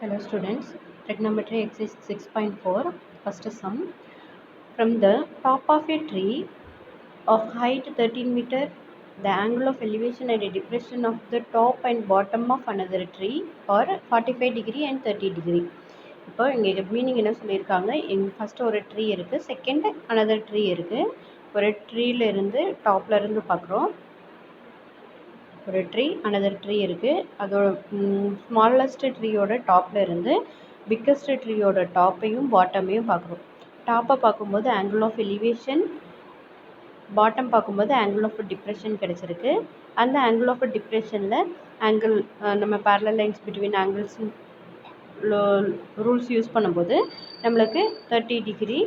Hello students, trigonometry exercise 6.4. First sum. From the top of a tree of height 13 meter, the angle of elevation and depression of the top and bottom of another tree are 45 degree and 30 degree. இப்போ இங்கே meaning என்ன சொல்லியிருக்காங்க, first ஒரு tree இருக்குது, second another tree இருக்குது. ஒரு ட்ரீல இருந்து டாப்ல இருந்து பார்க்குறோம், ஒரு ட்ரீ அனதர் ட்ரீ இருக்குது. அதோட ஸ்மாலஸ்ட் ட்ரீயோட டாப்பில் இருந்து பிக்கஸ்ட் ட்ரீயோட டாப்பையும் பாட்டமையும் பார்க்குறோம். டாப்பை பார்க்கும்போது ஆங்கிள் ஆஃப் எலிவேஷன், பாட்டம் பார்க்கும்போது ஆங்கிள் ஆஃப் டிப்ரெஷன் கிடச்சிருக்கு. அந்த ஆங்கிள் ஆஃப் டிப்ரெஷனில் ஆங்கிள் நம்ம parallel lines between angles rules use பண்ணும்போது நம்மளுக்கு 30 டிகிரி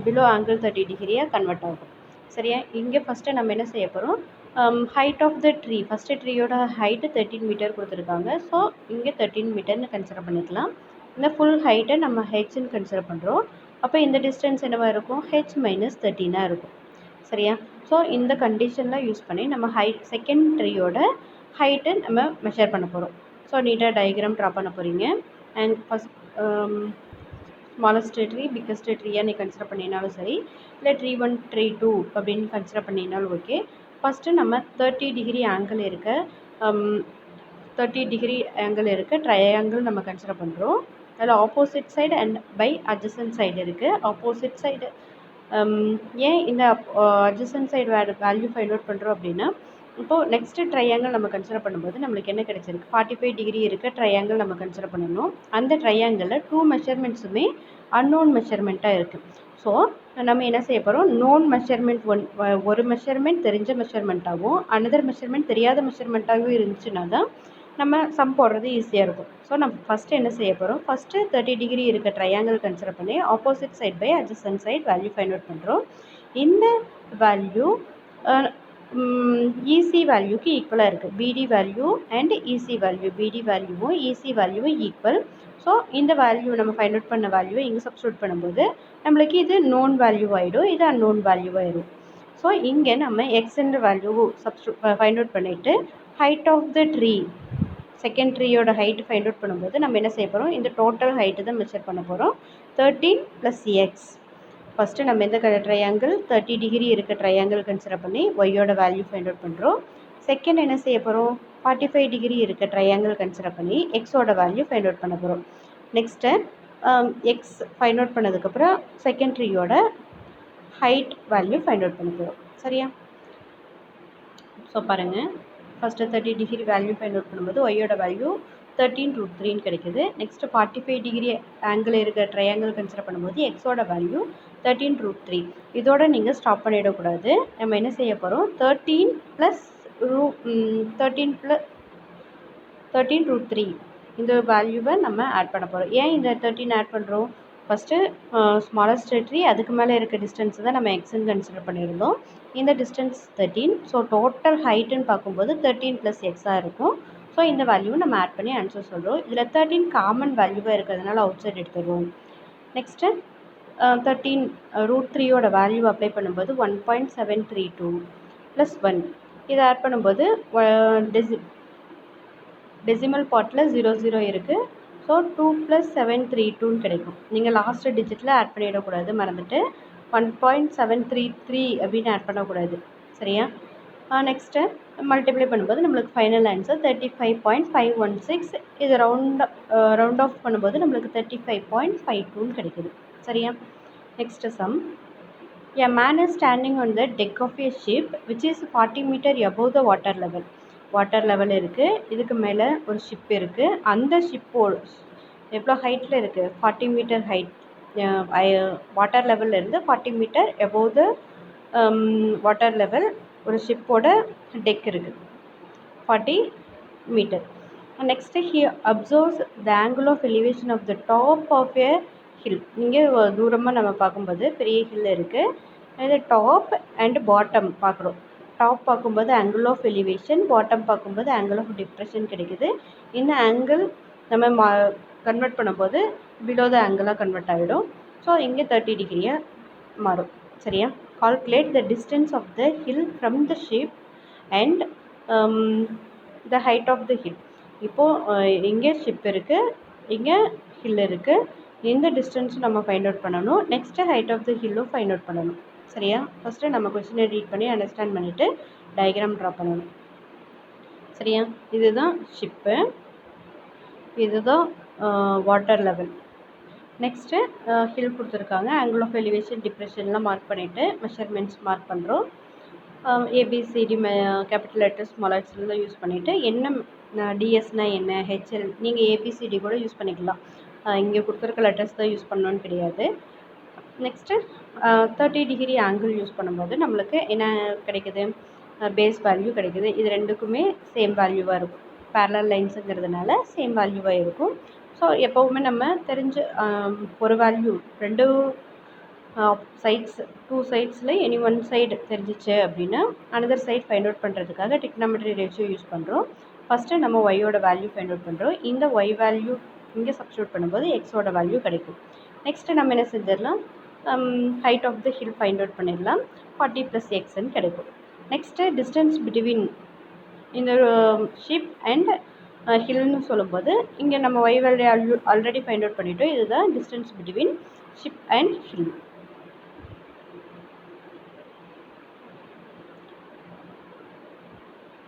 பிலோ ஆங்கிள் 30 டிகிரியாக கன்வெர்ட் ஆகும். சரியா? இங்கே ஃபஸ்ட்டு நம்ம என்ன செய்ய போகிறோம், height of the tree, first ட்ரீயோட ஹைட்டு 13 மீட்டர் கொடுத்துருக்காங்க. ஸோ இங்கே 13 மீட்டர்னு கன்சிடர் பண்ணிக்கலாம். இந்த ஃபுல் ஹைட்டை நம்ம ஹெச்ன்னு கன்சிடர் பண்ணுறோம். அப்போ இந்த டிஸ்டன்ஸ் என்னவாக இருக்கும், ஹெச் மைனஸ் 13 இருக்கும். சரியா? ஸோ இந்த கண்டிஷனில் யூஸ் பண்ணி நம்ம செகண்ட் ட்ரீயோட ஹைட்டை நம்ம மெஷர் பண்ண போகிறோம். ஸோ நீட்டாக டயக்ராம் ட்ரா பண்ண போகிறீங்க. And first smallest tree biggest ட்ரீயாக நீ கன்சிடர் பண்ணினாலும் சரி, இல்லை ட்ரீ 1 ட்ரீ 2 அப்படின்னு கன்சிடர் பண்ணினாலும் ஓகே. ஃபஸ்ட்டு நம்ம 30 டிகிரி ஆங்கிள் இருக்க 30 டிகிரி ஆங்கிள் இருக்க ட்ரையாங்கிள் நம்ம கன்சிடர் பண்ணுறோம். அதில் opposite side and by adjacent side இருக்குது. ஆப்போசிட் சைடு ஏன் இந்த adjacent side value find out பண்ணுறோம் அப்படின்னா, இப்போது நெக்ஸ்ட்டு ட்ரையாங்கிள் நம்ம கன்சிடர் பண்ணும்போது நம்மளுக்கு என்ன கிடைச்சிருக்கு, 45 டிகிரி இருக்க ட்ரையாங்கிள் நம்ம கன்சிடர் பண்ணணும். அந்த ட்ரையாங்கிளில் 2 மெஷர்மெண்ட்ஸுமே அன்னோன் மெஷர்மெண்ட்டாக இருக்குது. ஸோ நம்ம என்ன செய்ய போகிறோம், நோன் மெஷர்மெண்ட் ஒரு மெஷர்மெண்ட் தெரிஞ்ச மெஷர்மெண்ட்டாகவும் அனதர் மெஷர்மெண்ட் தெரியாத மெஷர்மெண்ட்டாகவும் இருந்துச்சுன்னா தான் நம்ம சம் போடுறது ஈஸியாக இருக்கும். ஸோ நம்ம ஃபஸ்ட்டு என்ன செய்ய போகிறோம், ஃபஸ்ட்டு 30 டிகிரி இருக்க ட்ரையாங்கிள் கன்சிடர் பண்ணி opposite side by adjacent side value find out பண்ணுறோம். இந்த வேல்யூ ஈசி வேல்யூக்கு ஈக்குவலாக இருக்குது. பிடி வேல்யூ அண்ட் ஈசி வேல்யூ, பிடி வேல்யூவும் ஈசி வேல்யூவும் ஈக்குவல். ஸோ இந்த வேல்யூ நம்ம ஃபைண்ட் அவுட் பண்ண வேல்யூவை இங்கே சப்ஸ்டியூட் பண்ணும்போது நம்மளுக்கு இது நோன் வேல்யூ ஆகிடும், இது அன்னோன் வேல்யூ ஆகிடும். ஸோ இங்கே நம்ம எக்ஸ்ன்ற வேல்யூ ஃபைண்ட் அவுட் பண்ணிவிட்டு height of the tree, second ட்ரீயோட ஹைட்டு ஃபைண்ட் அவுட் பண்ணும்போது நம்ம என்ன செய்ய போகிறோம், இந்த டோட்டல் ஹைட்டு தான் மெஷர் பண்ண போகிறோம். 13 + x. ஃபஸ்ட்டு நம்ம எந்த ட்ரையாங்கிள் 30 டிகிரி இருக்க ட்ரையாங்கிள் கன்சிடர் பண்ணி ஒய்யோட வேல்யூ ஃபைண்ட் அவுட் பண்ணுறோம். செகண்ட் என்ன செய்ய போகிறோம், 45 டிகிரி இருக்க ட்ரையாங்கிள் கன்சிடர் பண்ணி எக்ஸோட வேல்யூ ஃபைண்ட் அவுட் பண்ண போகிறோம். நெக்ஸ்ட்டு எக்ஸ் ஃபைண்ட் அவுட் பண்ணதுக்கப்புறம் செகண்ட் ட்ரீயோட ஹைட் வேல்யூ ஃபைண்ட் அவுட் பண்ண போகிறோம். சரியா? ஸோ பாருங்கள், first 30 degree value find out பண்ணும்போது ஒய்யோட வேல்யூ 13√3 கிடைக்குது. நெக்ஸ்ட்டு 45 டிகிரி ஆங்கிள் இருக்க ட்ரையாங்கிள் கன்சிடர் பண்ணும்போது எக்ஸோட வேல்யூ 13√3. இதோட நீங்கள் ஸ்டாப் பண்ணிடக்கூடாது. நம்ம என்ன செய்ய போகிறோம், 13√3 இந்த வேல்யூவை நம்ம ஆட் பண்ண போகிறோம். ஏன் இந்த 13 ஆட் பண்ணுறோம், ஃபஸ்ட்டு ஸ்மாலஸ்ட் ட்ரீ அதுக்கு மேலே இருக்க டிஸ்டன்ஸ் தான் நம்ம எக்ஸ்ன்னு கன்சிடர் பண்ணியிருந்தோம். இந்த டிஸ்டன்ஸ் 13. ஸோ டோட்டல் ஹைட்டுன்னு பார்க்கும்போது 13 + எக்ஸாக இருக்கும். ஸோ இந்த வேல்யூவை நம்ம ஆட் பண்ணி ஆன்சர் சொல்கிறோம். இதில் 13 காமன் வேல்யூவாக இருக்கிறதுனால அவுட் சைட் எடுத்துடுவோம். நெக்ஸ்ட்டு 13√3யோட வேல்யூ அப்ளை பண்ணும்போது 1.732 + 1 இதை ஆட் பண்ணும்போது டெசிமல் பார்ட்டில் 00 இருக்குது. ஸோ 2 + 732 கிடைக்கும். நீங்கள் லாஸ்ட்டு டிஜிட்டில் ஆட் பண்ணிடக்கூடாது, மறந்துட்டு 1.733 அப்படின்னு ஆட் பண்ணக்கூடாது. சரியா? நெக்ஸ்ட்டு மல்டிப்ளை பண்ணும்போது நம்மளுக்கு ஃபைனல் ஆன்சர் 35.516. இது ரவுண்ட் ஆஃப் பண்ணும்போது நம்மளுக்கு 35.52 கிடைக்குது. சரியா? Next sum. A man is standing on the deck of a ship which is 40 meter above the water level. Water level இருக்குது, இதுக்கு மேலே ஒரு ஷிப் இருக்குது. அந்த ஷிப்போட எவ்வளோ ஹைட்டில் இருக்குது, 40 மீட்டர் ஹைட். வாட்டர் லெவல்லேருந்து 40 metre above the water level ஒரு ஷிப்போட டெக் இருக்குது, 40 metre. Next he observes the angle of elevation of the top of a hill. இங்கே தூரமாக நம்ம பார்க்கும்போது பெரிய ஹில் இருக்குது. இது டாப் அண்ட் பாட்டம் பார்க்குறோம். டாப் பார்க்கும்போது ஆங்கிள் ஆஃப் எலிவேஷன், பாட்டம் பார்க்கும்போது ஆங்கிள் ஆஃப் டிப்ரெஷன் கிடைக்குது. இந்த ஆங்கிள் நம்ம கன்வெர்ட் பண்ணும்போது பிலோ த ஆங்கிளாக கன்வெர்ட் ஆகிடும். ஸோ இங்கே 30 டிகிரியாக மாறும். சரியா? Calculate the distance of the hill from the ship and the height of the hill. இப்போது இங்கே ஷிப் இருக்குது, இங்கே ஹில் இருக்குது. இந்த டிஸ்டன்ஸ் நம்ம ஃபைண்ட் அவுட் பண்ணணும். நெக்ஸ்ட்டு ஹைட் ஆஃப் த ஹில்லும் ஃபைண்ட் அவுட் பண்ணணும். சரியா? ஃபஸ்ட்டு நம்ம கொஸ்டினை ரீட் பண்ணி அண்டர்ஸ்டாண்ட் பண்ணிவிட்டு டயக்ராம் ட்ரா பண்ணணும். சரியா? இதுதான் ஷிப்பு, இதுதான் வாட்டர் லெவல். நெக்ஸ்ட்டு ஹில் கொடுத்துருக்காங்க. ஆங்கிள் ஆஃப் எலிவேஷன், டிப்ரெஷன்லாம் மார்க் பண்ணிவிட்டு மெஷர்மெண்ட்ஸ் மார்க் பண்ணுறோம். ஏபிசிடி கேபிட்டல் லெட்டர்ஸ் ஸ்மால் லெட்டர்ஸ்லாம் யூஸ் பண்ணிவிட்டு என்ன டிஎஸ்னால் என்ன, ஹெச்எல் நீங்கள் ஏபிசிடி கூட யூஸ் பண்ணிக்கலாம். இங்கே கொடுத்துருக்க லெட்டர்ஸ் தான் யூஸ் பண்ணணுன்னு கிடையாது. நெக்ஸ்ட்டு 30 டிகிரி ஆங்கிள் யூஸ் பண்ணும்போது நம்மளுக்கு என்ன கிடைக்குது, பேஸ் வேல்யூ கிடைக்குது. இது ரெண்டுக்குமே சேம் வேல்யூவாக இருக்கும். பேரலல் லைன்ஸுங்கிறதுனால சேம் வேல்யூவாக இருக்கும். ஸோ எப்போவுமே நம்ம தெரிஞ்ச ஒரு வேல்யூ ரெண்டு சைட்ஸ், 2 சைட்ஸில் எனி ஒன் சைடு தெரிஞ்சிச்சு அப்படின்னா அனதர் சைட் ஃபைண்ட் அவுட் பண்ணுறதுக்காக டிக்னாமெட்ரி ரேஷியோ யூஸ் பண்ணுறோம். ஃபஸ்ட்டு நம்ம ஒய்யோட வேல்யூ ஃபைண்ட் அவுட் பண்ணுறோம். இந்த ஒய் வேல்யூ இங்கே சப்ஸ்டியூட் பண்ணும்போது எக்ஸோட வேல்யூ கிடைக்கும். நெக்ஸ்ட்டு நம்ம என்ன செஞ்சிடலாம், height of the hill find out பண்ணிடலாம். 40 + xன்னு கிடைக்கும். நெக்ஸ்ட்டு டிஸ்டன்ஸ் பிட்வீன் இந்த ஷிப் அண்ட் ஹில்னு சொல்லும்போது இங்கே நம்ம Y value already find out பண்ணிட்டோம். இதுதான் distance between ship and hill.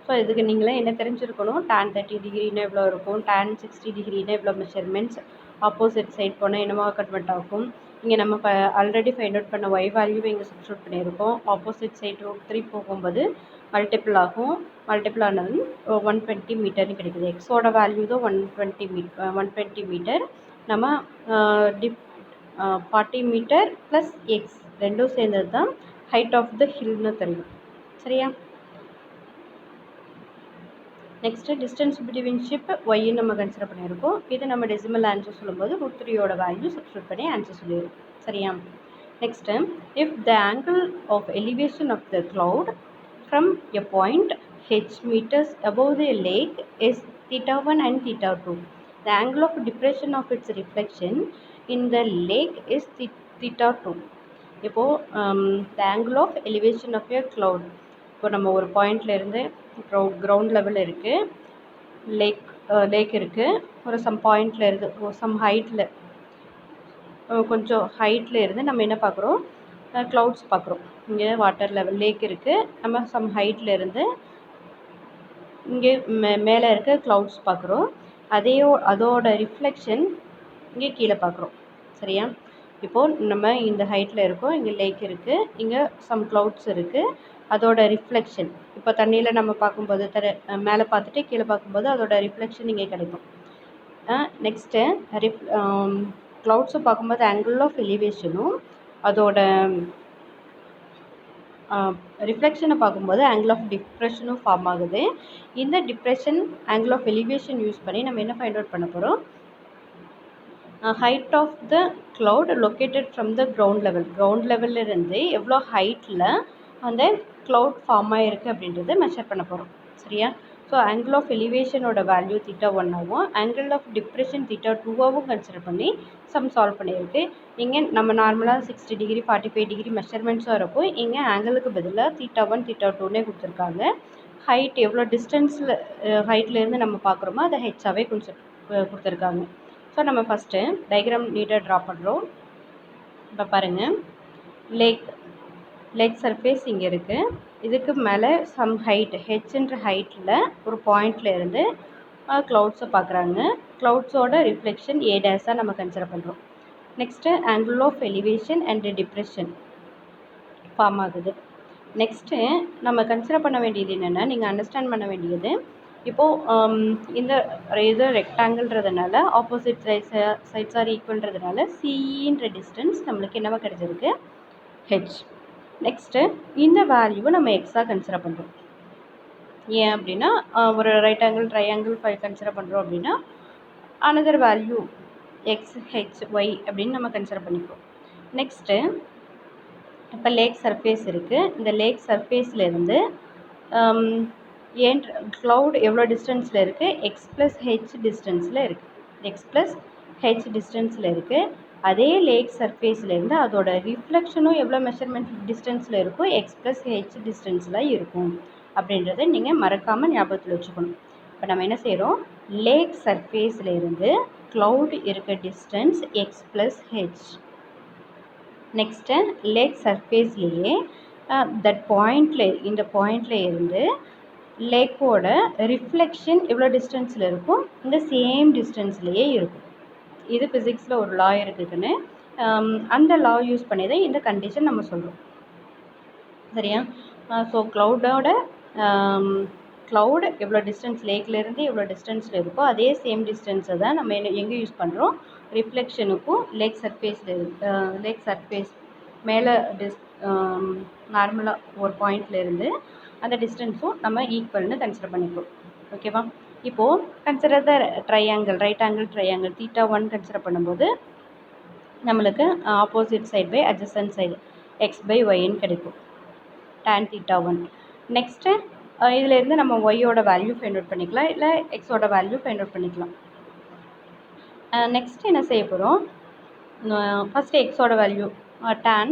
So இதுக்கு நீங்களே என்ன தெரிஞ்சிருக்கணும், tan 30 டிகிரினா எவ்வளோ இருக்கும், tan 60 டிகிரினா எவ்வளோ மெஷர்மெண்ட்ஸ், ஆப்போசிட் சைட் போனால் என்னமா கன்வெர்ட் ஆகும். இங்கே நம்ம ஆல்ரெடி ஃபைண்ட் அவுட் பண்ண ஒய் வேல்யூவை இங்கே சப்ஸ்டியூட் பண்ணியிருக்கோம். ஆப்போசிட் சைட் √3 போகும்போது மல்டிபிள் ஆகும். மல்டிபிள் ஆனது 120 மீட்டர்னு கிடைக்குது. எக்ஸோட வேல்யூ தான் 120 மீட்டர். நம்ம 40 மீட்டர் ப்ளஸ் எக்ஸ் ரெண்டும் சேர்ந்தது தான் ஹைட் ஆஃப் த ஹில்னு தெரியும். சரியா? நெக்ஸ்ட்டு டிஸ்டன்ஸ் பிட்வீன் ஷிப் ஒய்ன்னு நம்ம கன்சிடர் பண்ணியிருக்கோம். இது நம்ம டெசிமல் ஆன்சர் சொல்லும்போது √3யோட வேல்யூ சப்ஸ்டியூட் பண்ணி ஆன்சர் சொல்லியிருக்கோம். சரியா? Next, if the angle of elevation of the cloud from a point h meters above the lake is θ1 and θ2. The angle of depression of its reflection in the lake is θ2. இப்போது the angle of elevation of a cloud, இப்போ நம்ம ஒரு பாயிண்ட்லேருந்து ground level இருக்குது, லேக் இருக்குது, ஒரு some பாயிண்டில் இருந்து சம் ஹைட்டில் கொஞ்சம் ஹைட்டில் இருந்து நம்ம என்ன பார்க்குறோம், க்ளவுட்ஸ் பார்க்குறோம். இங்கே வாட்டர் லெவல் லேக் இருக்குது, நம்ம சம் ஹைட்டில் இருந்து இங்கே மேலே இருக்க க்ளவுட்ஸ் பார்க்குறோம். அதோட ரிஃப்ளெக்ஷன் இங்கே கீழே பார்க்குறோம். சரியா? இப்போது நம்ம இந்த ஹைட்டில் இருக்கோம், இங்கே லேக் இருக்குது, இங்கே சம் க்ளவுட்ஸ் இருக்குது, அதோட ரிஃப்ளெக்ஷன் இப்போ தண்ணியில் நம்ம பார்க்கும்போது மேலே பார்த்துட்டு கீழே பார்க்கும்போது அதோட ரிஃப்ளெக்ஷன் இங்கே கிடைக்கும். நெக்ஸ்ட்டு க்ளவுட்ஸை பார்க்கும்போது ஆங்கிள் ஆஃப் எலிவேஷனும் அதோட ரிஃப்ளெக்ஷனை பார்க்கும்போது ஆங்கிள் ஆஃப் டிப்ரெஷனும் ஃபார்ம் ஆகுது. இந்த depression angle of elevation use பண்ணி நம்ம என்ன ஃபைண்ட் அவுட் பண்ண போகிறோம், height of the cloud located from the ground லெவலில் இருந்து எவ்வளோ ஹைட்டில் அந்த க்ளவுட் ஃபார்ம் ஆகிருக்கு அப்படின்றத மெஷர் பண்ண போகிறோம். சரியா? ஸோ ஆங்கிள் ஆஃப் எலிவேஷனோட வேல்யூ θ1ஆகவும் ஆங்கிள் ஆஃப் டிப்ரெஷன் θ2ஆகவும் கன்சிடர் பண்ணி சம் சால்வ் பண்ணியிருக்கு. இங்கே நம்ம நார்மலாக 60 டிகிரி 45 டிகிரி மெஷர்மெண்ட்ஸும் இருக்கும். இங்கே ஆங்கிளுக்கு பதிலாக θ1 θ2னே கொடுத்துருக்காங்க. ஹைட் எவ்வளோ டிஸ்டன்ஸில் ஹைட்லேருந்து நம்ம பார்க்குறோமோ அதை ஹெச்சாகவே கொடுத்துருக்காங்க. ஸோ நம்ம ஃபஸ்ட்டு டயக்ராம் நீட்டாக ட்ரா பண்ணுறோம். இப்போ பாருங்கள், லேக் சர்ஃபேஸ் இங்கே இருக்குது. இதுக்கு மேலே சம் ஹைட் ஹெச்ன்ற ஹைட்டில் ஒரு பாயிண்டில் இருந்து க்ளவுட்ஸை பார்க்குறாங்க. க்ளவுட்ஸோட ரிஃப்ளெக்ஷன் ஏ டேஸாக நம்ம கன்சிடர் பண்ணுறோம். Next angle of elevation and depression form ஆகுது. நெக்ஸ்ட்டு நம்ம கன்சிடர் பண்ண வேண்டியது என்னென்னா, நீங்கள் அண்டர்ஸ்டாண்ட் பண்ண வேண்டியது, இப்போது இந்த இது ரெக்டாங்கிள்ன்றதுனால ஆப்போசிட் சைட்ஸ் ஆர் ஈக்குவல்ன்றதுனால சிஇன்ற டிஸ்டன்ஸ் நம்மளுக்கு என்னவா கிடைச்சிருக்கு, ஹெச். நெக்ஸ்ட்டு இந்த வேல்யூவை நம்ம எக்ஸாக கன்சிடர் பண்ணுறோம். ஏன் அப்படின்னா ஒரு ரைட் ஆங்கிள் ட்ரையாங்கிள் கன்சிடர் பண்ணுறோம் அப்படின்னா another value X H Y அப்படின்னு நம்ம கன்சிடர் பண்ணிக்கிறோம். நெக்ஸ்ட்டு இப்போ லேக் சர்ஃபேஸ் இருக்குது. இந்த லேக் சர்ஃபேஸ்லேருந்து ஏன் க்ளவுட் எவ்வளோ டிஸ்டன்ஸில் இருக்குது, எக்ஸ் ப்ளஸ் ஹெச் டிஸ்டன்ஸில் இருக்குது. எக்ஸ் ப்ளஸ் ஹெச் டிஸ்டன்ஸில் இருக்குது. அதே லேக் சர்ஃபேஸ்லேருந்து அதோட ரிஃப்ளெக்ஷனும் எவ்வளோ மெஷர்மெண்ட் டிஸ்டன்ஸில் இருக்கும், எக்ஸ் ப்ளஸ் ஹெச் டிஸ்டன்ஸில் இருக்கும் அப்படின்றத நீங்கள் மறக்காமல் ஞாபகத்தில் வச்சுக்கணும். இப்போ நம்ம என்ன செய்கிறோம், லேக் சர்ஃபேஸில் இருந்து க்ளவுட் இருக்க distance x plus h. Next lake சர்ஃபேஸ்லேயே தட் பாயிண்டில் இந்த பாயிண்டில் இருந்து லேக்கோட ரிஃப்ளெக்ஷன் எவ்வளோ டிஸ்டன்ஸில் இருக்கும், இந்த சேம் டிஸ்டன்ஸ்லேயே இருக்கும். இது ஃபிசிக்ஸில் ஒரு லா இருக்குதுன்னு அந்த லா யூஸ் பண்ணி தான் இந்த கண்டிஷன் நம்ம சொல்கிறோம். சரியா? ஸோ க்ளவுட் எவ்வளோ டிஸ்டன்ஸ் லேக்லேருந்து எவ்வளோ டிஸ்டன்ஸில் இருக்கோ அதே சேம் டிஸ்டன்ஸை தான் நம்ம எங்கே யூஸ் பண்ணுறோம், ரிஃப்ளெக்ஷனுக்கும் லேக் சர்ஃபேஸ் மேலே நார்மலாக ஒரு பாயிண்ட்லேருந்து அந்த டிஸ்டன்ஸும் நம்ம ஈக்குவல்னு கன்சிடர் பண்ணிக்கிறோம். ஓகேவா? இப்போது consider the triangle, right angle triangle θ1 consider பண்ணும்போது நம்மளுக்கு opposite side by adjacent side x/yன்னு கிடைக்கும் tan θ1. நெக்ஸ்ட்டு இதிலேருந்து நம்ம ஒய்யோட வேல்யூ ஃபைண்ட் அவுட் பண்ணிக்கலாம், இல்லை எக்ஸோட வேல்யூ ஃபைண்ட் அவுட் பண்ணிக்கலாம். நெக்ஸ்ட் என்ன செய்ய போகிறோம், ஃபஸ்ட்டு எக்ஸோட value tan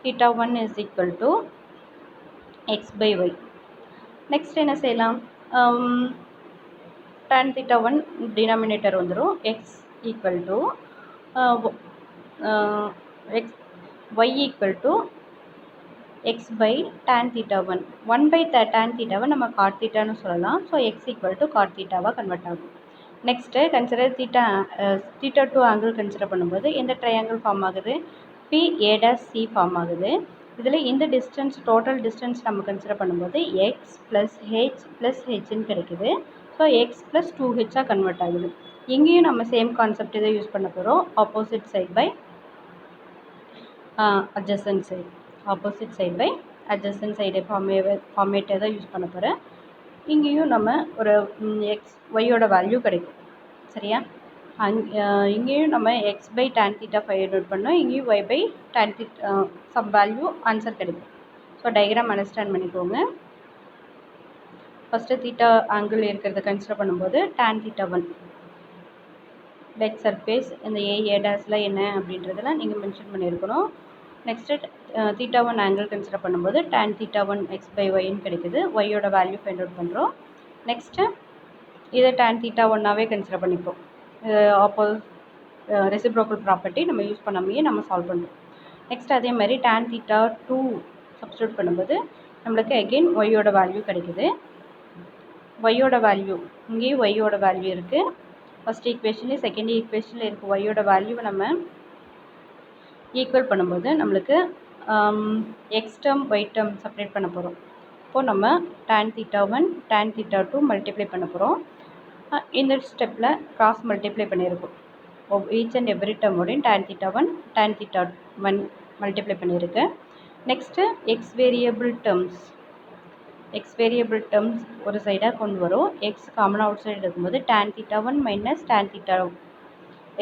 θ1 is equal to x/y. Next என்ன செய்யலாம், tan θ1 டினாமினேட்டர் வந்துடும், x equal to y equal to x by tan θ1. 1 by tan θ1 நம்ம cot θன்னு சொல்லலாம். So x equal to cot θவாக கன்வெர்ட் ஆகும். நெக்ஸ்ட்டு கன்சிடர் θ2 ஆங்கிள் கன்சிடர் பண்ணும்போது எந்த ட்ரையாங்கிள் ஃபார்ம் ஆகுது, PA'C ஃபார்ம் ஆகுது. இதில் இந்த டிஸ்டன்ஸ் டோட்டல் டிஸ்டன்ஸ் நம்ம கன்சிடர் பண்ணும்போது x ப்ளஸ் ஹெச் ப்ளஸ் ஹெச்ன்னு கிடைக்குது. ஸோ எக்ஸ் ப்ளஸ் 2hஆக கன்வெர்ட் ஆகுது. இங்கேயும் நம்ம சேம் கான்செப்ட் இதை யூஸ் பண்ண போகிறோம், opposite side by adjacent side. Opposite side by adjacent side ஃபார்மேட்டை தான் யூஸ் பண்ண போகிறேன். இங்கேயும் நம்ம ஒரு எக்ஸ் ஒய்யோட வேல்யூ கிடைக்கும். சரியா? இங்கேயும் நம்ம x by tan θ find out பண்ணோம், இங்கேயும் y by tan θ sum value answer கிடைக்கும். ஸோ டயக்ராம் அண்டர்ஸ்டாண்ட் பண்ணிக்கோங்க. ஃபஸ்ட்டு θ ஆங்கிள் இருக்கிறத கன்சிடர் பண்ணும்போது tan θ1 லேக் சர்ஃபேஸ் இந்த ஏடாஸில் என்ன அப்படின்றதெல்லாம் நீங்கள் மென்ஷன் பண்ணியிருக்கணும். நெக்ஸ்ட்டு θ1 ஆங்கிள் கன்சிடர் பண்ணும்போது tan θ1 x/yன்னு கிடைக்குது, ஒய்யோட வேல்யூ ஃபைண்ட் அவுட் பண்ணுறோம். நெக்ஸ்ட்டு இதை tan θ1ஆகவே கன்சிடர் பண்ணிப்போம். ரெசிப்ரோக்கல் ப்ராப்பர்ட்டி நம்ம யூஸ் பண்ணாமையே நம்ம சால்வ் பண்ணுறோம். நெக்ஸ்ட் அதே மாதிரி tan θ2 சப்ஸ்டியூட் பண்ணும்போது நம்மளுக்கு அகெயின் ஒய்யோட வேல்யூ கிடைக்குது. ஒய்யோட வேல்யூ இங்கேயும் ஒய்யோட வேல்யூ இருக்குது. ஃபஸ்ட் ஈக்குவேஷன்லேயும் செகண்ட் ஈக்குவேஷனில் இருக்குது ஒய்யோட வேல்யூவை நம்ம ஈக்குவல் பண்ணும்போது நம்மளுக்கு X term Y term separate பண்ண போகிறோம். இப்போது நம்ம tan θ1 tan θ2 மல்டிப்ளை பண்ண போகிறோம். இந்த ஸ்டெப்பில் கிராஸ் மல்டிப்ளை பண்ணியிருக்கோம். ஈச் அண்ட் எவ்ரி டேர்மோடையும் tan θ1 tan θ1 மல்டிப்ளை பண்ணியிருக்கேன். நெக்ஸ்ட்டு எக்ஸ் வேரியபிள் டேர்ம்ஸ் ஒரு சைடாக கொண்டு வரும். எக்ஸ் காமன் அவுட் சைடு எடுக்கும்போது tan θ1 மைனஸ் tan θ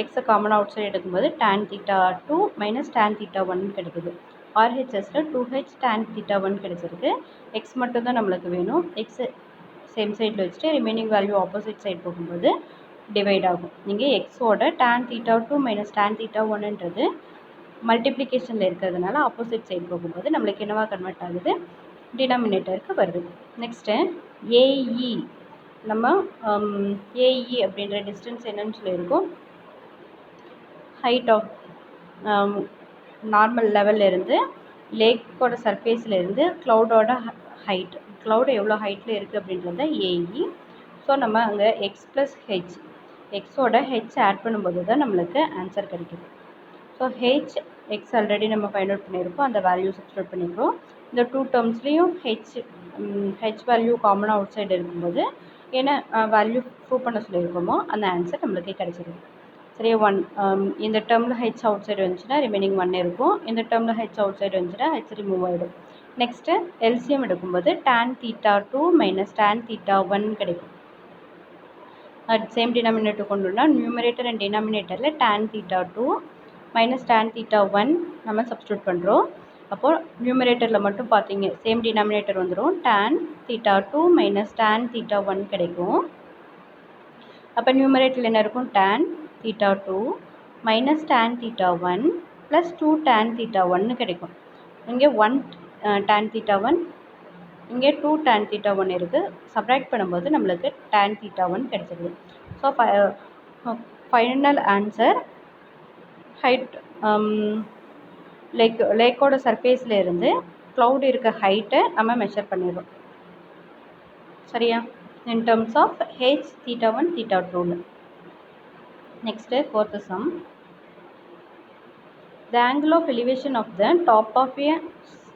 எக்ஸை காமன் அவுட் சைடு எடுக்கும்போது tan θ2 மைனஸ் tan θ1 கிடைக்குது. ஆர்ஹெச்எஸில் 2h tan θ1 கிடைச்சிருக்கு. எக்ஸ் மட்டும் தான் நம்மளுக்கு வேணும். எக்ஸு சேம் சைடில் வச்சுட்டு ரிமைனிங் வேல்யூ ஆப்போசிட் சைடு போகும்போது டிவைட் ஆகும். நீங்கள் எக்ஸோட tan θ2 மைனஸ் tan θ1ன்றது மல்டிப்ளிகேஷனில் இருக்கிறதுனால ஆப்போசிட் சைடு போகும்போது நம்மளுக்கு என்னவா கன்வெர்ட் ஆகுது, டினாமினேட்டருக்கு வருது. நெக்ஸ்ட்டு ஏஇ நம்ம ஏஇ அப்படின்ற டிஸ்டன்ஸ் என்னன்னு சொல்லியிருக்கோம், ஹைட் ஆஃப் நார்மல் லெவலில் இருந்து லேக்கோட சர்ஃபேஸில் இருந்து க்ளவுடோட ஹைட், க்ளவுட் எவ்வளோ ஹைட்டில் இருக்குது அப்படின்றது தான் ஏஇ. ஸோ நம்ம அங்கே எக்ஸ் ப்ளஸ் ஹெச், எக்ஸோட ஹெச் ஆட் பண்ணும்போது தான் நம்மளுக்கு ஆன்சர் கிடைக்குது. ஸோ எக்ஸ் ஆல்ரெடி நம்ம ஃபைண்ட் அவுட் பண்ணியிருக்கோம், அந்த வேல்யூ சப்ஸ்டிட்யூட் பண்ணிக்கிறோம். இந்த டூ டேர்ம்ஸ்லேயும் ஹெச் வேல்யூ காமனாக அவுட் சைடு இருக்கும்போது என்ன வேல்யூ ப்ரூவ் பண்ண சொல்லியிருக்கோமோ அந்த ஆன்சர் நம்மளுக்கே கிடைச்சிருக்கு. சரியா? இந்த டேர்மில் ஹெச் அவுட் சைடு வந்துச்சுன்னா ரிமைனிங் 1 இருக்கும். இந்த டேர்மில் ஹெச் அவுட் சைடு வந்துச்சுன்னா ஹெச் ரிமூவ் ஆகிடும். நெக்ஸ்ட்டு எல்சிஎம் எடுக்கும்போது tan θ2 மைனஸ் tan θ1 கிடைக்கும். சேம் டினாமினேட்டர் கொண்டு வந்தால் நியூமரேட்டர் அண்ட் டினாமினேட்டரில் tan θ2 மைனஸ் tan θ1 நம்ம சப்ஸ்டியூட் பண்ணுறோம். அப்போது நியூமரேட்டரில் மட்டும் பார்த்தீங்க சேம் டினாமினேட்டர் வந்துடும், tan θ2 மைனஸ் tan θ1 கிடைக்கும். அப்போ நியூமரேட்டரில் என்ன இருக்கும், tan θ2 minus tan θ1 plus 2 tan θ1 கிடைக்கும். இங்கே 1 tan θ1, இங்கே 2 tan θ1 இருக்குது. சப்ராக்ட் பண்ணும்போது நம்மளுக்கு tan θ1 கிடைச்சிருது. ஸோ ஃபைனல் ஆன்சர் ஹைட் லேக்கோட சர்ஃபேஸில் இருந்து க்ளவுட் இருக்க ஹைட்டை நம்ம மெஷர் பண்ணிடுறோம். சரியா? In terms of h θ1 θ2. Next fourth sum. The angle of elevation of the top of a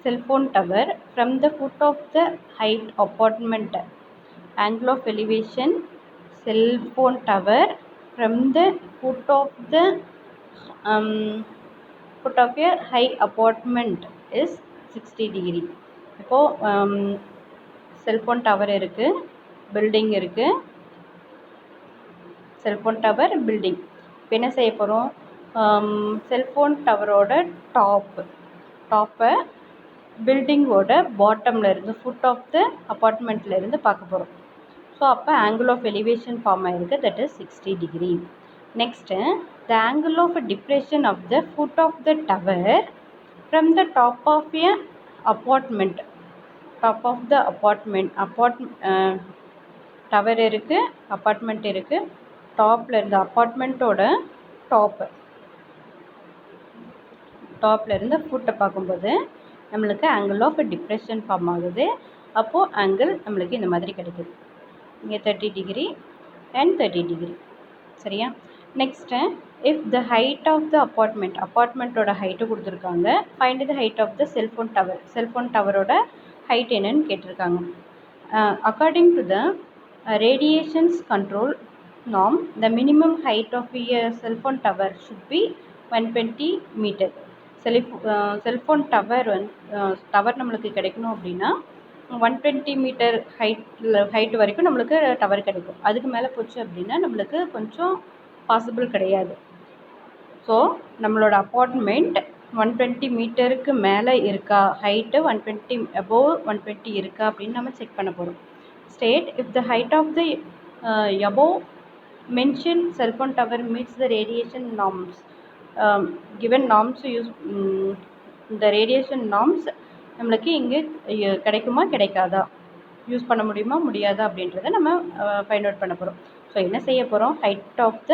cell phone tower from the foot of the height apartment. Angle of elevation cell phone tower from the foot of the foot of a high apartment is 60 degree. இப்போது cellphone tower இருக்குது, building இருக்குது, cellphone tower building. இப்போ என்ன செய்ய போகிறோம், cellphone டவரோட டாப்பை பில்டிங்கோட பாட்டமில் இருந்து food of த அப்பார்ட்மெண்ட்டில் இருந்து பார்க்க போகிறோம். ஸோ அப்போ ஆங்கிள் ஆஃப் எலிவேஷன் ஃபார்ம் ஆகிருக்கு, that is 60 degree. Next the angle of depression of the foot of the tower from the top of a apartment. Top of the tower இருக்குது, apartment இருக்குது. டாப்பில் இருந்து அப்பார்ட்மெண்ட்டோட டாப்பில் இருந்து ஃபுட்டை பார்க்கும்போது நம்மளுக்கு ஆங்கிள் ஆஃப் டிப்ரெஷன் ஃபார்ம் ஆகுது. அப்போது ஆங்கிள் நம்மளுக்கு இந்த மாதிரி கிடைக்குது, இங்கே 30 டிகிரி அண்ட் 30 டிகிரி. சரியா? Next if the height of the அப்பார்ட்மெண்ட்டோட ஹைட்டு கொடுத்துருக்காங்க, find the height of the cellphone டவரோட ஹைட் என்னன்னு கேட்டிருக்காங்க. According to the radiations control norm, the minimum height of a cell phone tower should be 120 meter. Cellphone tower நம்மளுக்கு கிடைக்கணும் அப்படின்னா 120 metre height வரைக்கும் நம்மளுக்கு டவர் கிடைக்கும். அதுக்கு மேலே போச்சு அப்படின்னா நம்மளுக்கு கொஞ்சம் பாசிபிள் கிடையாது. ஸோ நம்மளோட அப்பார்ட்மெண்ட் 120 மீட்டருக்கு மேலே இருக்கா, ஹைட்டு 120 above 120 இருக்கா அப்படின்னு நம்ம செக் பண்ண போகிறோம். State if the height of the above mentioned cell phone tower meets the radiation norms. Given norms use the radiation norms நம்மளுக்கு இங்கே கிடைக்குமா கிடைக்காதா, யூஸ் பண்ண முடியுமா முடியாதா அப்படின்றத நம்ம ஃபைண்ட் அவுட் பண்ண போகிறோம். ஸோ என்ன செய்ய போகிறோம், height of the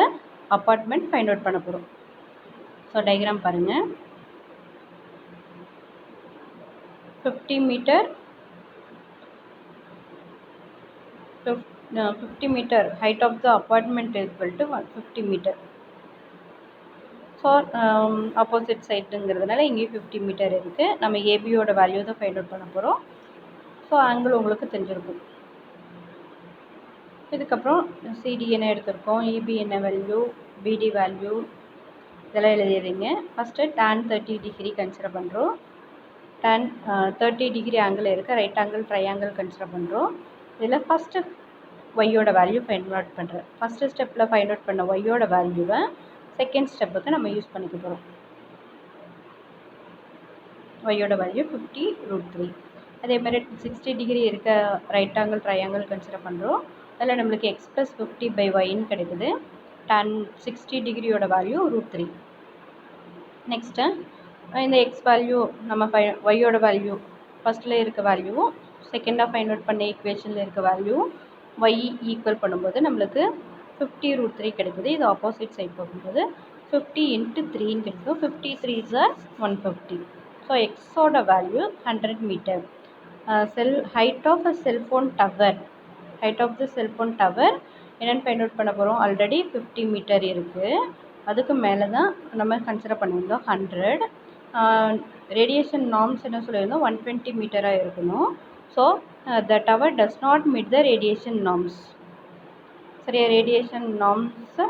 apartment find out பண்ண போகிறோம். ஸோ டயக்ராம் பாருங்கள். 50 meter height of the apartment is equal to 50 meter. So opposite சைடுங்கிறதுனால இங்கேயும் 50 மீட்டர் இருக்குது. நம்ம ஏபியோட வேல்யூ தான் ஃபைண்ட் அவுட் பண்ண போகிறோம். ஸோ ஆங்கிள் உங்களுக்கு தெரிஞ்சிருக்கும். இதுக்கப்புறம் சிடி என்ன எடுத்திருக்கோம், இபி என்ன வேல்யூ, பிடி வேல்யூ இதெல்லாம் எழுதிடுறீங்க. ஃபஸ்ட்டு tan 30 டிகிரி கன்சிடர் பண்ணுறோம். tan 30 டிகிரி ஆங்கிள் இருக்குது, ரைட் ஆங்கிள் ட்ரையாங்கிள் கன்சிடர் பண்ணுறோம். இதில் ஃபஸ்ட்டு ஒய்யோட வேல்யூ ஃபைண்ட் அவுட் பண்ணுறேன். ஃபஸ்ட்டு ஸ்டெப்பில் ஃபைண்ட் அவுட் பண்ண ஒய்யோட வேல்யூவை செகண்ட் ஸ்டெப்புக்கு நம்ம யூஸ் பண்ணிக்க போகிறோம். ஒய்யோட வேல்யூ 50√3. அதேமாதிரி 60 டிகிரி இருக்க ரைட் ஆங்கிள் ட்ரையாங்கிள் கன்சிடர் பண்ணுறோம். அதில் நம்மளுக்கு x + 50/yன்னு கிடைக்குது. tan 60 டிகிரியோட வேல்யூ √3. நெக்ஸ்ட்டு இந்த எக்ஸ் வேல்யூ நம்ம ஒய்யோட வேல்யூ ஃபஸ்ட்டில் இருக்க வேல்யூவும் செகண்டாக ஃபைண்ட் அவுட் பண்ண ஈக்குவேஷனில் இருக்க வேல்யூ ஒய் ஈக்குவல் பண்ணும்போது நம்மளுக்கு 50√3 கிடைக்குது. இது ஆப்போசிட் சைட் போகும்போது 50 × 3ன்னு கிடைக்கும். 53 = 150. ஸோ எக்ஸோட value 100 metre. Height of a cellphone tower என்னென்னு ஃபைண்ட் அவுட் பண்ண போகிறோம். ஆல்ரெடி 50 மீட்டர் இருக்குது, அதுக்கு மேலே தான் நம்ம கன்சிடர் பண்ணியிருந்தோம் 100. ரேடியேஷன் நார்ம்ஸ் என்ன சொல்லியிருந்தோம், 120 மீட்டராக இருக்கணும். So the tower does not meet the radiation norms. சரியா? ரேடியேஷன் நார்ம்ஸை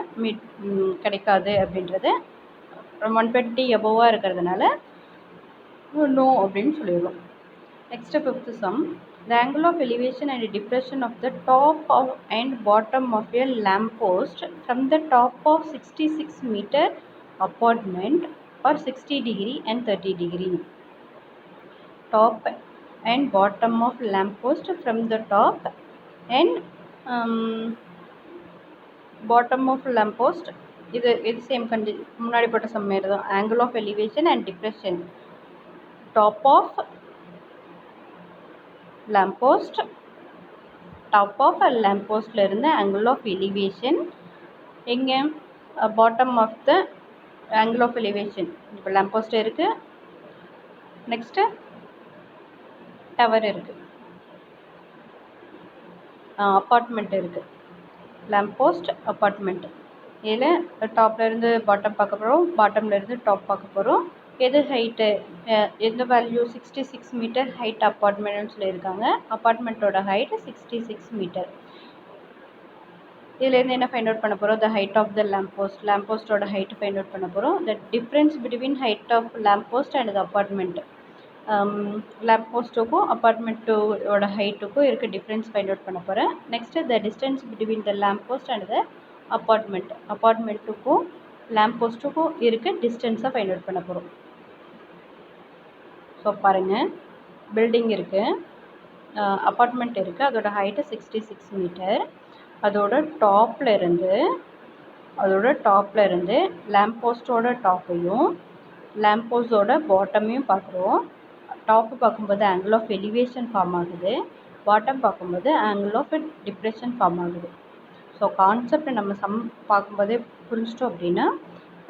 கிடைக்காது அப்படின்றது 120 above இருக்கிறதுனால நோ அப்படின்னு சொல்லிடுவோம். Next fifth some. The angle of elevation and depression of the top and bottom of a lamp post from the top of 66 meter apartment are 60 degree and 30 degree. Top and bottom of lamp post from the top and bottom of lamp post இது same முன்னாடி போட்ட sum மாரி தான். Angle of elevation and depression top of lamp post, top of lamp போஸ்டில் இருந்து angle of elevation எங்கே bottom of the angle of elevation. இப்போ lamp post இருக்குது, நெக்ஸ்ட்டு டவர் இருக்குது, அப்பார்ட்மெண்ட் இருக்குது. Lamp post, apartment. இதில் டாப்லேருந்து பாட்டம் பார்க்க போகிறோம், பாட்டம்லேருந்து டாப் பார்க்க போகிறோம். எது ஹைட்டு, எந்த வேல்யூ 66 மீட்டர் ஹைட் அப்பார்ட்மெண்ட்னு சொல்லியிருக்காங்க. அப்பார்ட்மெண்ட்டோட ஹைட் 66 மீட்டர். இதுலேருந்து என்ன ஃபைண்ட் அவுட் பண்ண போகிறோம்? The height of the lamp post. Lamp போஸ்ட்டோட ஹைட் ஃபைண்ட் அவுட் பண்ண போகிறோம். The difference between height of lamp post and the apartment. Lamp போஸ்ட்டுக்கும் அப்பார்ட்மெண்ட்டோட ஹைட்டுக்கும் இருக்க டிஃப்ரென்ஸ் ஃபைண்ட் அவுட் பண்ண போகிறேன். Next the distance between the lamp post and the apartment. அப்பார்ட்மெண்ட்டுக்கும் லேம்ப் போஸ்ட்டுக்கும் இருக்க டிஸ்டன்ஸை ஃபைண்ட் அவுட் பண்ண போகிறோம். ஸோ பாருங்கள், பில்டிங் இருக்குது, அப்பார்ட்மெண்ட் இருக்குது, அதோட ஹைட்டு 66 மீட்டர். அதோட டாப்பில் இருந்து லேம்ப் போஸ்ட்டோட டாப்பையும் லேம்ப் போஸ்ட்டோட பாட்டமையும் பார்க்குறோம். டாப்பு பார்க்கும்போது ஆங்கிள் ஆஃப் எலிவேஷன் ஃபார்ம் ஆகுது, பாட்டம் பார்க்கும்போது ஆங்கிள் ஆஃப் டிப்ரெஷன் ஃபார்ம் ஆகுது. ஸோ கான்செப்ட் நம்ம பார்க்கும்போதே புரிஞ்சிட்டோம் அப்படின்னா,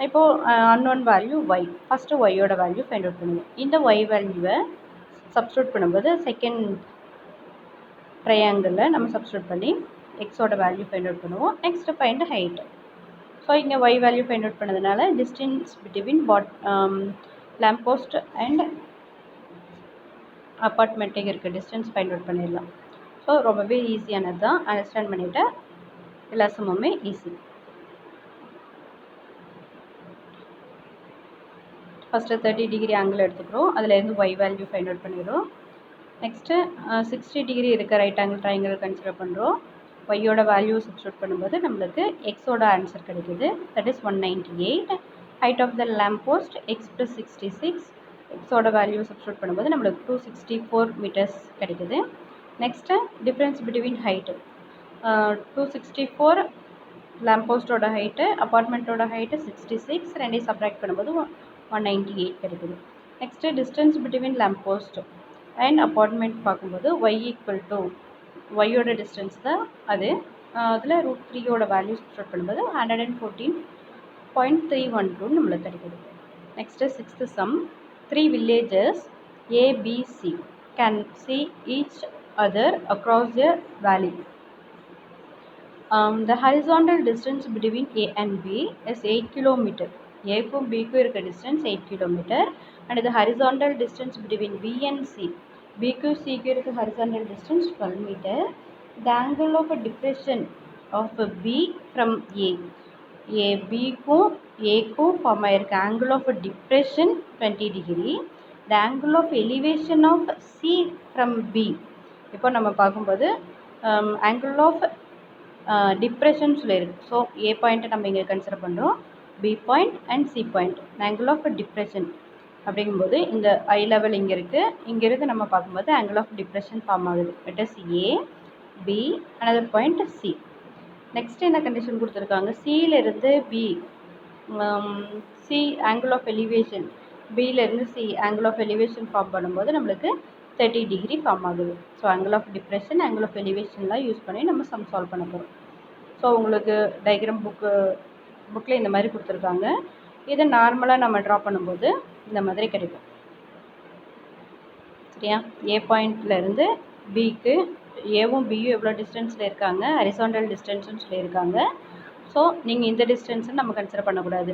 இப்போது அன்னோன் வேல்யூ ஒய். ஃபஸ்ட்டு ஒய்யோட வேல்யூ ஃபைண்ட் அவுட் பண்ணுவோம். இந்த ஒய் வேல்யூவை சப்ஸ்டியூட் பண்ணும்போது செகண்ட் ட்ரையாங்கிளில் நம்ம சப்ஸ்டியூட் பண்ணி எக்ஸோட வேல்யூ ஃபைண்ட் அவுட் பண்ணுவோம். Next find height. ஸோ இங்கே ஒய் வேல்யூ ஃபைண்ட் அவுட் பண்ணதுனால distance between lamp post and அப்பார்ட்மெண்ட்டுக்கு இருக்க டிஸ்டன்ஸ் ஃபைண்ட் அவுட் பண்ணிடலாம். ஸோ ரொம்பவே ஈஸியானது தான், அண்டர்ஸ்டாண்ட் பண்ணிவிட்டு எல்லா சமமே ஈஸி. ஃபஸ்ட்டு 30 டிகிரி ஆங்கிள் எடுத்துக்கிறோம், அதுலேருந்து ஒய் வேல்யூ ஃபைண்ட் அவுட் பண்ணிடுறோம். நெக்ஸ்ட்டு 60 டிகிரி இருக்க ரைட் ஆங்கிள் ட்ரையாங்கிள் கன்சிடர் பண்ணுறோம். ஒய்யோட வேல்யூ சப்ஸ்டியூட் பண்ணும்போது நம்மளுக்கு எக்ஸோட ஆன்சர் கிடைக்குது, that is 198. Height of the lamp post x plus 66. எக்ஸோட வேல்யூ சப்ஸ்டியூட் பண்ணும்போது நம்மளுக்கு 264 மீட்டர்ஸ் கிடைக்குது. Next difference between height 264 lamp போஸ்ட்டோட ஹைட்டு, அப்பார்ட்மெண்ட்டோட ஹைட்டு 66, ரெண்டையும் சப்ராக்ட் பண்ணும்போது 198 கிடைக்குது. Next distance between lamp post and apartment பார்க்கும்போது ஒய் ஈக்குவல் டு ஒய்யோட டிஸ்டன்ஸ் தான் அது, அதில் √3யோட வேல்யூ சப்ஸ்டியூட் பண்ணும்போது 114.312 நம்மளுக்கு கிடைக்குது. Next 6th sum. 3 villages ABC can see each other across a valley. The horizontal distance between A and B is 8 km. Aக்கும் Bக்கும் இருக்க distance 8 km. And the horizontal distance between B and C. Bக்கும் Cக்கும் இருக்க horizontal distance 12 meter. The angle of depression of B from A. Bக்கும் Aக்கும் form ஆயிருக்க angle of depression 20 degree. The angle of elevation of C from B. இப்போ நம்ம பார்க்கும்போது angle of depression சொல்லியிருக்கு. So A பாயிண்ட்டை நம்ம இங்கே consider பண்ணுறோம், B point and C point. Angle of depression அப்படிங்கும்போது இந்த ஐ லெவல் இங்கே இருக்குது, இங்கேருந்து நம்ம பார்க்கும்போது ஆங்கிள் ஆஃப் டிப்ரெஷன் ஃபார்ம் ஆகுது. It is A, B, another point C. Next என்ன கண்டிஷன் கொடுத்துருக்காங்க, சியிலிருந்து B, C angle of elevation, பியிலேருந்து C angle of elevation form பண்ணும்போது நம்மளுக்கு 30 டிகிரி ஃபார்ம் ஆகுது. So angle of depression, angle of எலிவேஷன்லாம் use பண்ணி நம்ம சம் சால்வ் பண்ண போகிறோம். ஸோ உங்களுக்கு டயக்ராம் புக்கில் இந்த மாதிரி கொடுத்துருக்காங்க. இதை நார்மலாக நம்ம ட்ரா பண்ணும்போது இந்த மாதிரி கிடைக்கும். சரியா? ஏ பாயிண்ட்லேருந்து பிக்கு, ஏவும் பியும் எவ்வளோ டிஸ்டன்ஸில் இருக்காங்க, ஹரிசாண்டல் டிஸ்டன்ஸ்னு சொல்லியிருக்காங்க. ஸோ நீங்கள் இந்த டிஸ்டன்ஸை நம்ம கன்சிடர் பண்ணக்கூடாது.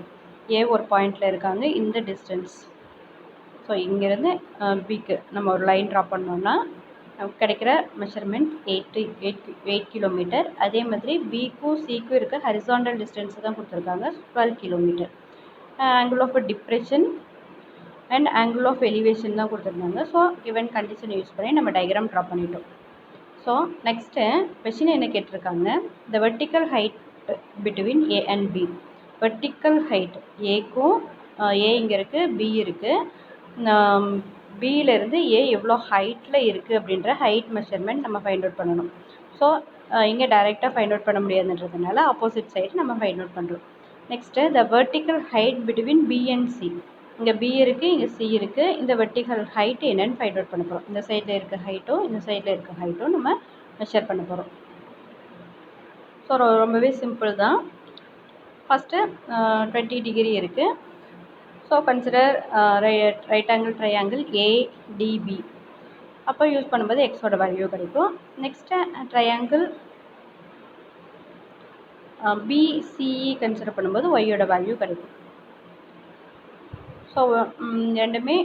ஏ ஒரு பாயிண்டில் இருக்காங்க, இந்த டிஸ்டன்ஸ். ஸோ இங்கேருந்து பிக்கு நம்ம ஒரு லைன் ட்ரா பண்ணோன்னா கிடைக்கிற மெஷர்மெண்ட் 8 கிலோமீட்டர். அதே மாதிரி பிக்கும் சிக்கும் இருக்க ஹரிசாண்டல் டிஸ்டன்ஸ் தான் கொடுத்துருக்காங்க, 12 kilometre. Angle of depression and angle of elevation தான் கொடுத்துருந்தாங்க. ஸோ கிவன் கண்டிஷன் யூஸ் பண்ணி நம்ம டயக்ராம் ட்ரா பண்ணிட்டோம். ஸோ நெக்ஸ்ட்டு கொஷின் என்ன கேட்டிருக்காங்க, the vertical height between A and B. Vertical height ஏக்கும், ஏ இங்கே இருக்குது, பி இருக்குது, பியிலேருந்து ஏ எவ்வளோ ஹைட்டில் இருக்குது அப்படின்ற ஹைட் மெஷர்மெண்ட் நம்ம ஃபைண்ட் அவுட் பண்ணணும். ஸோ இங்கே டைரெக்டாக ஃபைண்ட் அவுட் பண்ண முடியாதுன்றதுனால ஆப்போசிட் சைடு நம்ம ஃபைண்ட் அவுட் பண்ணுறோம். Next the vertical height between B and C. இங்கே பி இருக்குது, இங்கே சி இருக்குது. இந்த வெர்டிக்கல் ஹைட் என்னென்னு ஃபைண்ட் அவுட் பண்ண போகிறோம். இந்த சைடில் இருக்க ஹைட்டும் இந்த சைடில் இருக்க ஹைட்டும் நம்ம மெஷர் பண்ண போகிறோம். ஸோ ரொம்பவே சிம்பிள் தான். ஃபஸ்ட்டு 20 டிகிரி இருக்குது. So consider right angle triangle ATP. அப்போ யூஸ் பண்ணும்போது எக்ஸோட வேல்யூ கிடைக்கும். நெக்ஸ்ட்டு ட்ரையாங்கிள் பிசிஇ கன்சிடர் பண்ணும்போது ஒய்யோட வேல்யூ கிடைக்கும். ஸோ ரெண்டுமே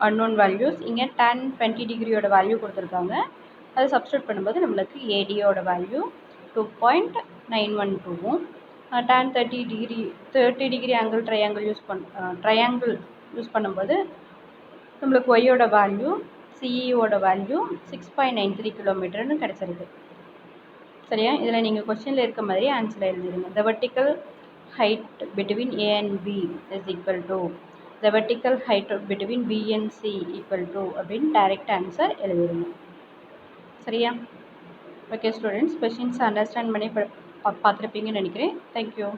அன்னோன் வேல்யூஸ். இங்கே tan 20 டிகிரியோட வேல்யூ கொடுத்துருக்காங்க. அது சப்ஸ்டியூட் பண்ணும்போது நம்மளுக்கு ஏடியோட வேல்யூ 2.912வும் tan 30 degree angle triangle use பண்ணும்போது நம்மளுக்கு ஒய்யோட வேல்யூ சிஇயோட வேல்யூ 6.93 கிலோமீட்டர்னு கிடச்சிருக்கு. சரியா? இதில் நீங்கள் கொஸ்டினில் இருக்க மாதிரி answer எழுதிடுங்க. The vertical height between A and B is equal to the vertical height between B and C equal to அப்படின்னு டைரக்ட் ஆன்சர் எழுதிடுங்க. சரியா? ஓகே ஸ்டூடெண்ட்ஸ், கொஸ்டின்ஸ் அண்டர்ஸ்டாண்ட் பண்ணி பார்த்துருப்பீங்கன்னு நினைக்கிறேன். தேங்க்யூ.